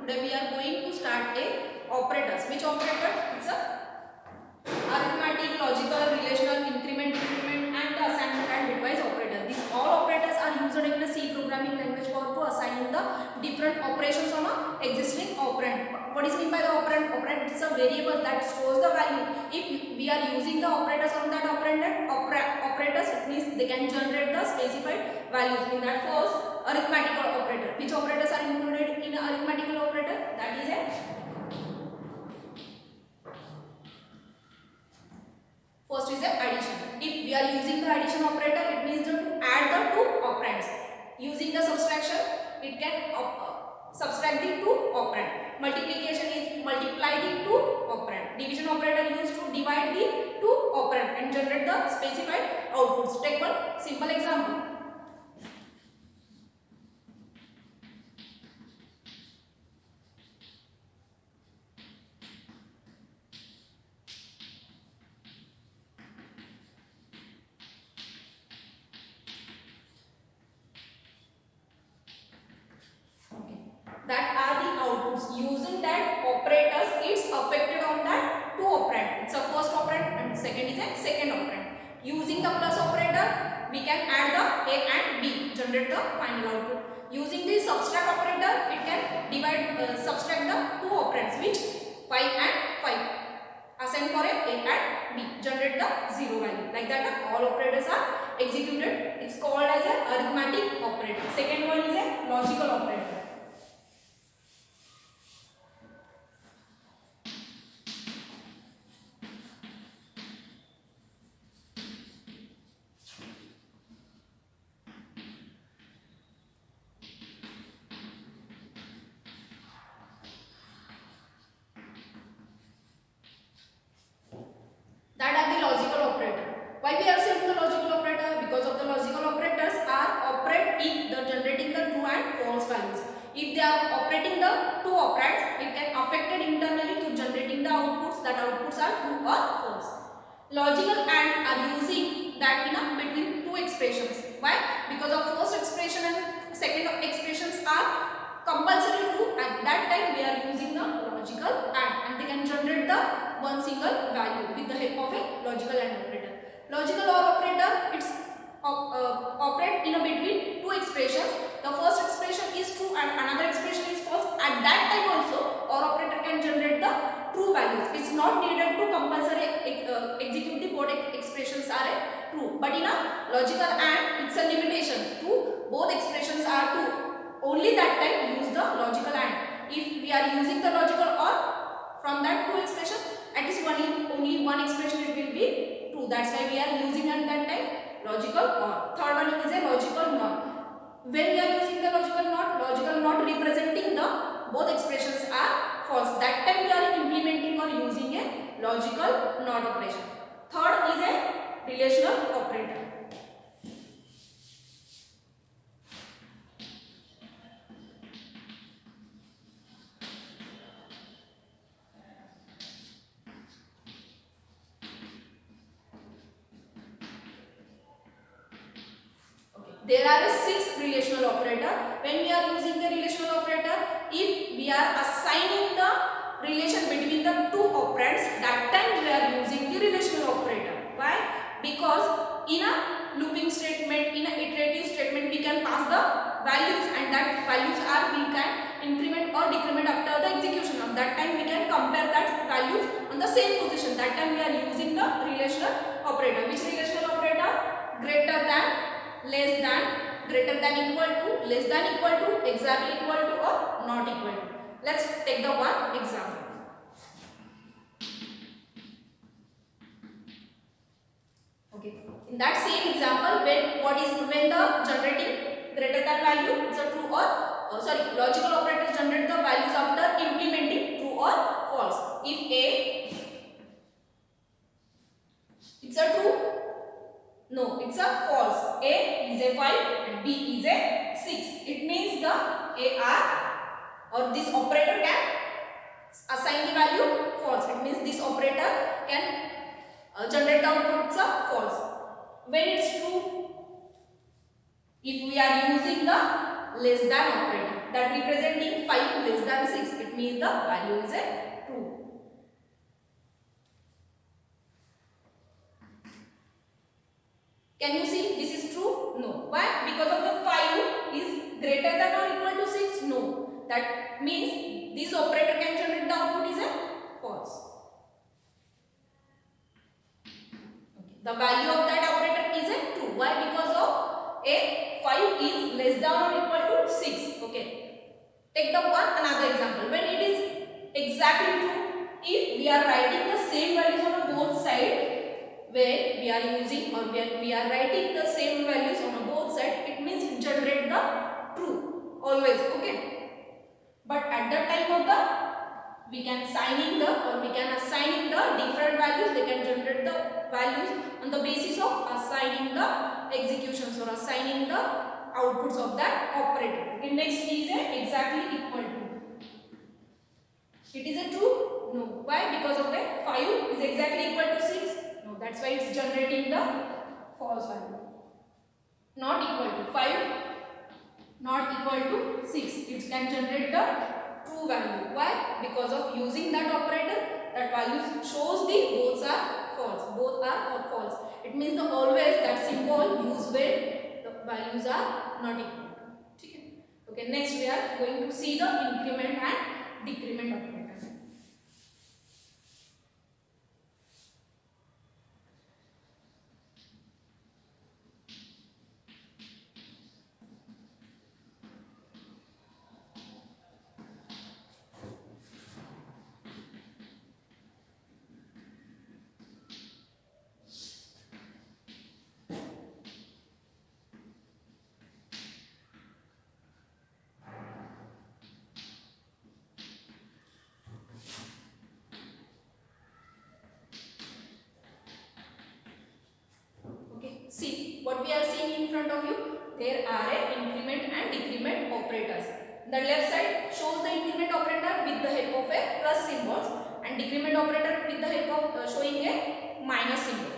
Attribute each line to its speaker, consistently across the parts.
Speaker 1: Today we are going to start a operators. Which operator? It's a arithmetic, logical, relational, increment, decrement, and the assignment and bitwise operator. These all operators are used in the C programming language for to assign the different operations on a existing operand. What is meant by the operand? Operand is a variable that stores the value. If we are using the operators on that operators, it means they can generate the specified values. In that first arithmetical operator. Which operators are included in arithmetical operator? That is a first is the addition. If we are using the addition operator, it means to add the two operands. Using the subtraction, it can subtract the two operand. Multiplication is multiplied the two operand. Division operator used to divide the two operand and generate the specified outputs. Take one simple example. That are the outputs. Using that operators, it's affected on that two operand. It's a first operand and second is a second operand. Using the plus operator, we can add the A and B, generate the final output. Using the subtract operator, it can divide, subtract the two operands, which 5 and 5. Assign for A and B, generate the zero value. Like that, all operators are executed. It's called as a arithmetic operator. Second one is a logical operator. That are the logical operator. Why we are saying the logical operator? Because of the logical operators are operate if the generating the true and false values. If they are operating the two operands, it can affected internally to generating the outputs. That outputs are true or false. Logical AND are using that in a between two expressions. Why? Because of first expression and second expressions are compulsory true. At that time we are using the logical and they can generate the one single value with the help of a logical AND operator. Logical OR operator, it's operate in a between two expressions. The first expression is true and another expression is false. At that time also OR operator can generate the true values. It's not needed to compulsory execute the both expressions are true. But in a logical AND, it's a limitation to both expressions are true. Only that time use the logical AND. If we are using the logical OR from that two expression, at least only one expression it will be true. That's why we are using at that time logical OR. Third one is a logical NOT. When we are using the logical NOT representing the both expressions are false. That time we are implementing or using a logical NOT operation. Third is a relational operator. There are 6 relational operator. When we are using the relational operator, if we are assigning the relation between the two operands, that time we are using the relational operator. Why? Because in a looping statement, in a iterative statement, we can pass the values and that values are we can increment or decrement after the execution. Of that time we can compare that values on the same position. That time we are using the relational operator. Which relational operator? Greater than, less than, greater than equal to, less than equal to, exactly equal to or not equal to. Let's take the one example. Okay. In that same example, when the generating greater than value is a true or logical operators generate the values after implementing true or false. If A, it's a true. No, it's a false. A is a 5 and B is a 6. It means the AR or this operator can assign the value false. It means this operator can generate the output false. When it's true, if we are using the less than operator, that representing 5 less than 6, it means the value is a true. Can you see this is true? No. Why? Because of the 5 is greater than or equal to 6? No. That means this operator can generate the output is a false. Okay. The value of that operator is a true. Why? Because of a 5 is less than or equal to 6. Okay. Take the another example. When it is exactly true, if we are writing the same values on both sides, where we are using or where we are writing the same values on both sides, it means generate the true always. Okay. But at the time of the we can assigning the different values, they can generate the values on the basis of assigning the executions or assigning the outputs of that operator. Okay, next is a exactly equal to. It is a true? No. Why? Because of the 5 is exactly equal to 6. No, that's why it's generating the false value. Not equal to 5, not equal to 6. It can generate the true value. Why? Because of using that operator, that value shows the both are false. Both are false. It means the always that symbol used where the values are not equal. Okay, next we are going to see the increment and decrement operator. See what we are seeing in front of you. There are a increment and decrement operators. The left side shows the increment operator with the help of a plus symbols and decrement operator with the help of showing a minus symbol.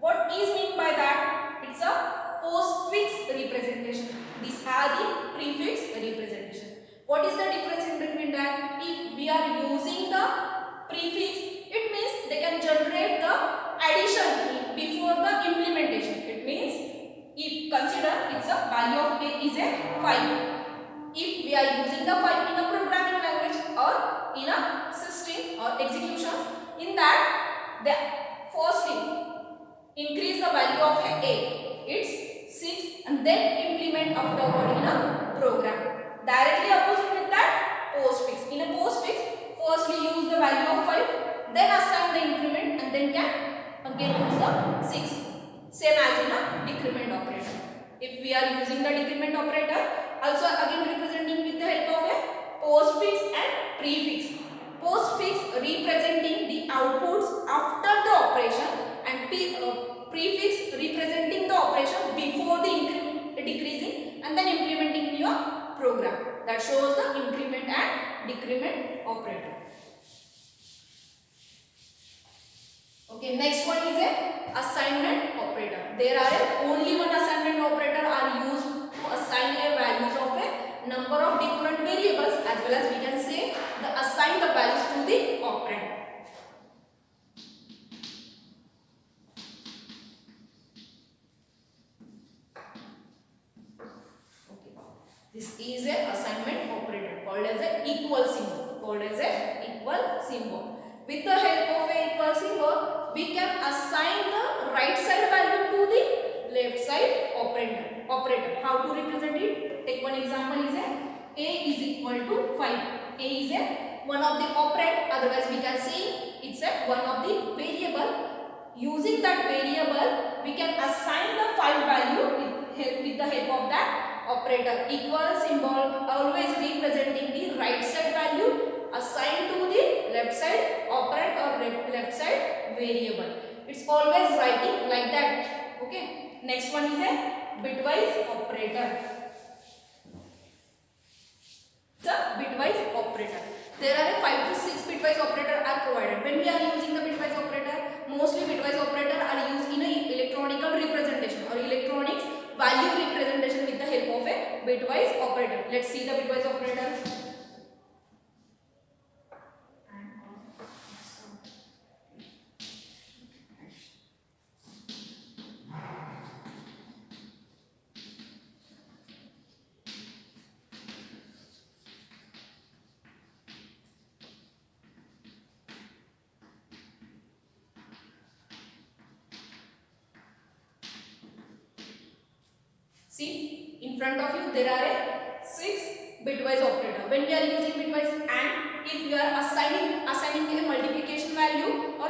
Speaker 1: What is meant by that? It's a postfix representation. These are the prefix representation. What is the difference in between that? If we are using the prefix, it means they can generate the addition before the implementation. It means if consider it's a value of a is a 5. If we are using the 5 in a programming language or in a system or execution, in that the firstly increase the value of a it's 6 and then implement afterward in a program. Directly opposite with that postfix. In a postfix, firstly use the value of 5, then assign the increment and then can again use the 6. Same as in a decrement operator. If we are using the decrement operator, also again representing with the help of a postfix and prefix. Postfix representing the outputs after the operation and prefix representing the operation before the decreasing and then implementing in your program. That shows the increment and decrement operator. Okay, next one is a assignment operator. There are only one assignment operator are used to assign a values of a number of different variables, as well as we can say the assign the values to the operand. Okay, this is a assignment operator called as a equal symbol. With the help of a equal symbol, we can assign the right side value to the left side operator. How to represent it? Take one example is a is equal to 5. A is a one of the operand, otherwise we can say it's a one of the variable. Using that variable, we can assign the 5 value with the help of that operator. Equal symbol always representing the right side value assigned to the left side operand or left side variable. It's always writing like that. Okay. Next one is a bitwise operator. The bitwise operator. There are 5 to 6 bitwise operator are provided. When we are using the bitwise operator, mostly bitwise operator are used in a electronical representation or electronics value representation with the help of a bitwise operator. Let's see the bitwise operator. See, in front of you there are a 6 bitwise operator. When we are using bitwise and, if we are assigning a multiplication value or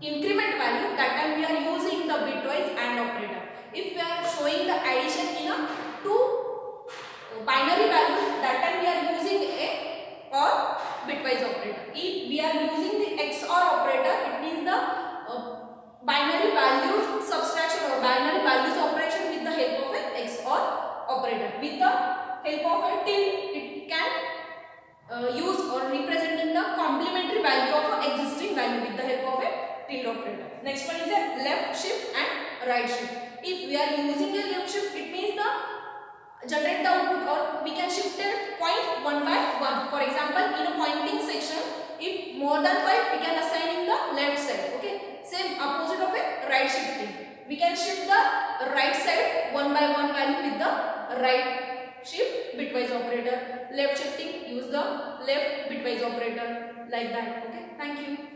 Speaker 1: increment value, that time we are using the bitwise and operator. If we are showing the addition in a two binary value, that time we are using a or bitwise operator. If we are using the XOR operator, it means the binary values subtraction or binary values operation with the help of a XOR operator. With the help of a tilde, it can use or representing the complementary value of an existing value with the help of a tilde operator. Next one is a left shift and right shift. If we are using a left shift, it means the generate the output, or we can shift a point one by one. For example, in a pointing section, if more than 5, we can assign in the left side. Okay, same opposite of a right shifting. We can shift the right side one by one value with the right shift bitwise operator. Left shifting, use the left bitwise operator, like that. Okay, thank you.